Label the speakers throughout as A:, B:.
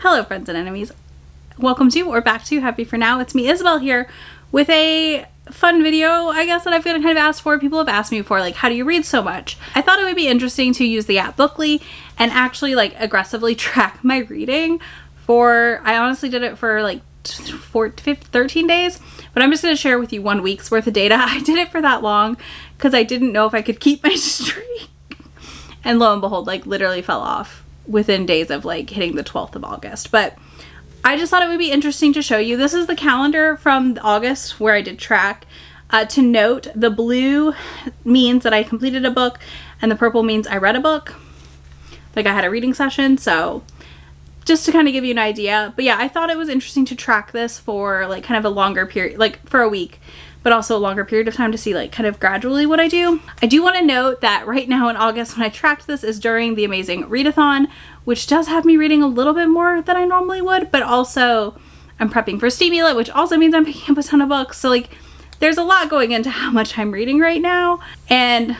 A: Hello friends and enemies. Welcome to or back to Happy For Now. It's me, Isabel, here with a fun video, I guess, that I've kind of asked for. People have asked me before, like, how do you read so much? I thought it would be interesting to use the app Bookly and actually like aggressively track my reading I honestly did it for like 13 days, but I'm just going to share with you 1 week's worth of data. I did it for that long because I didn't know if I could keep my streak. And lo and behold, like literally fell off within days of like hitting the 12th of August. But I just thought it would be interesting to show you. This is the calendar from August where I did track. To note, the blue means that I completed a book and the purple means I read a book. Like I had a reading session. So just to kind of give you an idea. But yeah, I thought it was interesting to track this for like kind of a longer period, like for a week, but also a longer period of time to see like kind of gradually what I do. I do want to note that right now in August when I tracked this is during the amazing readathon, which does have me reading a little bit more than I normally would, but also I'm prepping for Stimula, which also means I'm picking up a ton of books. So like there's a lot going into how much I'm reading right now. And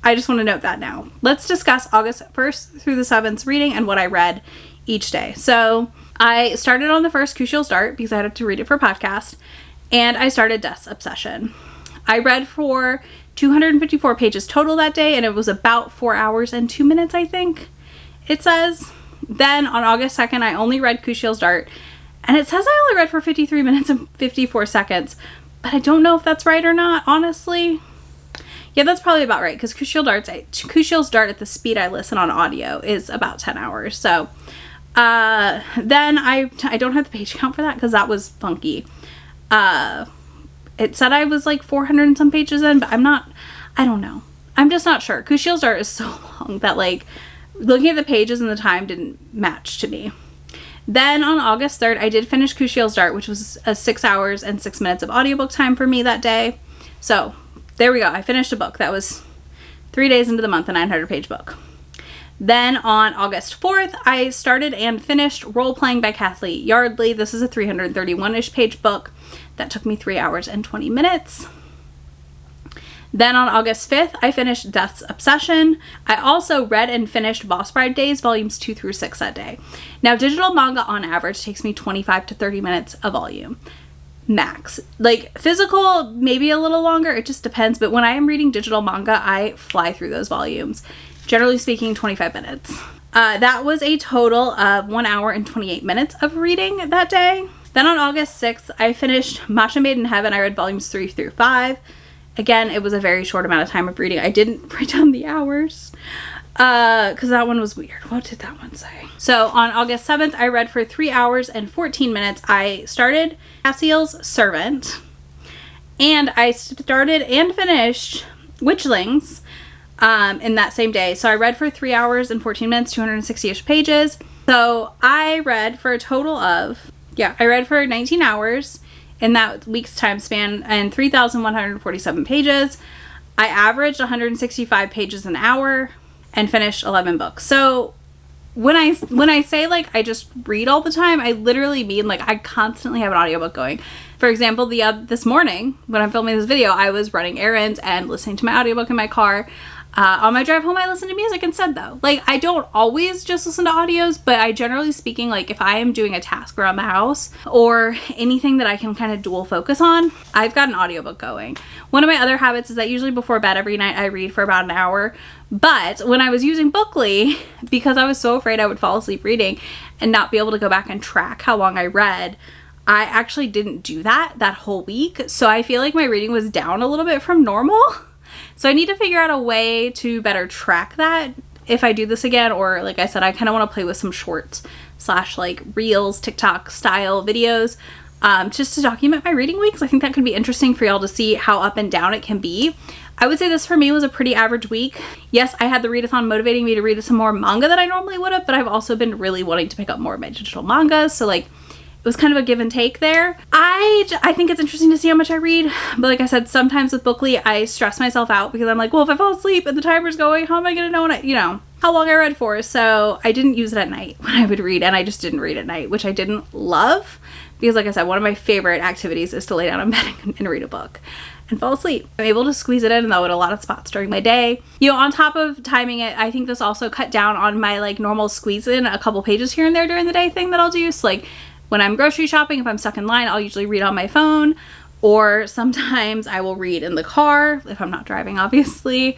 A: I just want to note that now. Let's discuss August 1st through the 7th reading and what I read each day. So I started on the first Crucial Start because I had to read it for a podcast. And I started Death's Obsession. I read for 254 pages total that day, and it was about 4 hours and 2 minutes, I think it says. Then on August 2nd, I only read Crucial's Dart, and it says I only read for 53 minutes and 54 seconds, but I don't know if that's right or not, honestly. Yeah, that's probably about right, because Crucial's Dart at the speed I listen on audio is about 10 hours. So then I don't have the page count for that because that was funky. It said I was like 400 and some pages in, but I don't know. I'm just not sure. Crucial's Dart is so long that like looking at the pages and the time didn't match to me. Then on August 3rd, I did finish Crucial's Dart, which was a 6 hours and 6 minutes of audiobook time for me that day. So there we go. I finished a book. That was 3 days into the month, a 900-page book. Then on August 4th, I started and finished Role Playing by Kathleen Yardley. This is a 331-ish page book that took me 3 hours and 20 minutes. Then on August 5th, I finished Death's Obsession. I also read and finished Boss Bride Days, volumes 2 through 6 that day. Now, digital manga on average takes me 25 to 30 minutes a volume. Max. Like physical, maybe a little longer. It just depends. But when I am reading digital manga, I fly through those volumes. Generally speaking, 25 minutes. That was a total of 1 hour and 28 minutes of reading that day. Then on August 6th, I finished Matcha Made in Heaven. I read volumes 3 through 5. Again, it was a very short amount of time of reading. I didn't write down the hours because that one was weird. What did that one say? So on August 7th, I read for 3 hours and 14 minutes. I started Cassiel's Servant, and I started and finished Witchlings in that same day. So I read for 3 hours and 14 minutes, 260-ish pages. So I read for a total of, I read for 19 hours in that week's time span and 3,147 pages. I averaged 165 pages an hour and finished 11 books. So when I say like I just read all the time, I literally mean like I constantly have an audiobook going. For example, this morning when I'm filming this video, I was running errands and listening to my audiobook in my car. On my drive home, I listen to music instead though. Like I don't always just listen to audios, but I generally speaking, like if I am doing a task around the house or anything that I can kind of dual focus on, I've got an audiobook going. One of my other habits is that usually before bed every night I read for about an hour. But when I was using Bookly, because I was so afraid I would fall asleep reading and not be able to go back and track how long I read, I actually didn't do that whole week. So I feel like my reading was down a little bit from normal. So I need to figure out a way to better track that if I do this again, or like I said, I kind of want to play with some shorts / like reels, TikTok style videos, just to document my reading weeks. I think that could be interesting for y'all to see how up and down it can be. I would say this for me was a pretty average week. Yes, I had the readathon motivating me to read some more manga than I normally would have, but I've also been really wanting to pick up more of my digital mangas. So like it was kind of a give and take there. I think it's interesting to see how much I read, but like I said, sometimes with Bookly, I stress myself out because I'm like, well, if I fall asleep and the timer's going, how am I going to know how long I read for? So I didn't use it at night when I would read, and I just didn't read at night, which I didn't love because like I said, one of my favorite activities is to lay down in bed and read a book. and fall asleep. I'm able to squeeze it in though at a lot of spots during my day. You know, on top of timing it, I think this also cut down on my like normal squeeze in a couple pages here and there during the day thing that I'll do. So like when I'm grocery shopping, if I'm stuck in line, I'll usually read on my phone, or sometimes I will read in the car if I'm not driving, obviously.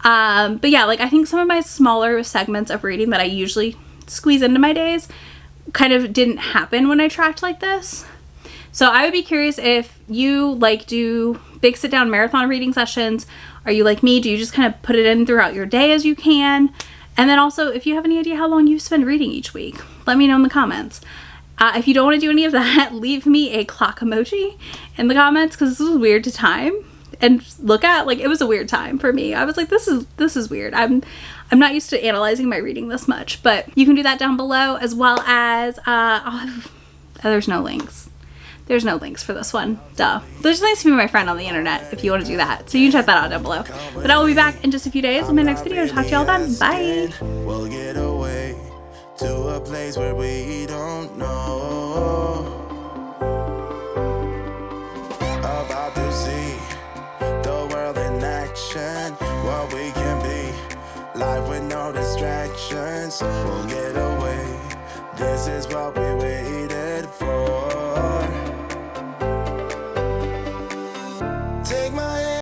A: But yeah, like I think some of my smaller segments of reading that I usually squeeze into my days kind of didn't happen when I tracked like this. So I would be curious if you like do big sit down marathon reading sessions. Are you like me? Do you just kind of put it in throughout your day as you can? And then also, if you have any idea how long you spend reading each week, let me know in the comments. If you don't want to do any of that, leave me a clock emoji in the comments, because this was weird to time and look at. Like, it was a weird time for me. I was like, this is weird. I'm not used to analyzing my reading this much, but you can do that down below, as well as there's no links. There's no links for this one. Duh. There's links to be my friend on the internet if you want to do that. So you can check that out down below. But I will be back in just a few days with my next video. Talk to y'all then. Bye.
B: We'll get away to a place where we don't know. About to see the world in action, what we can be. Life with no distractions. We'll get away. This is what we waited.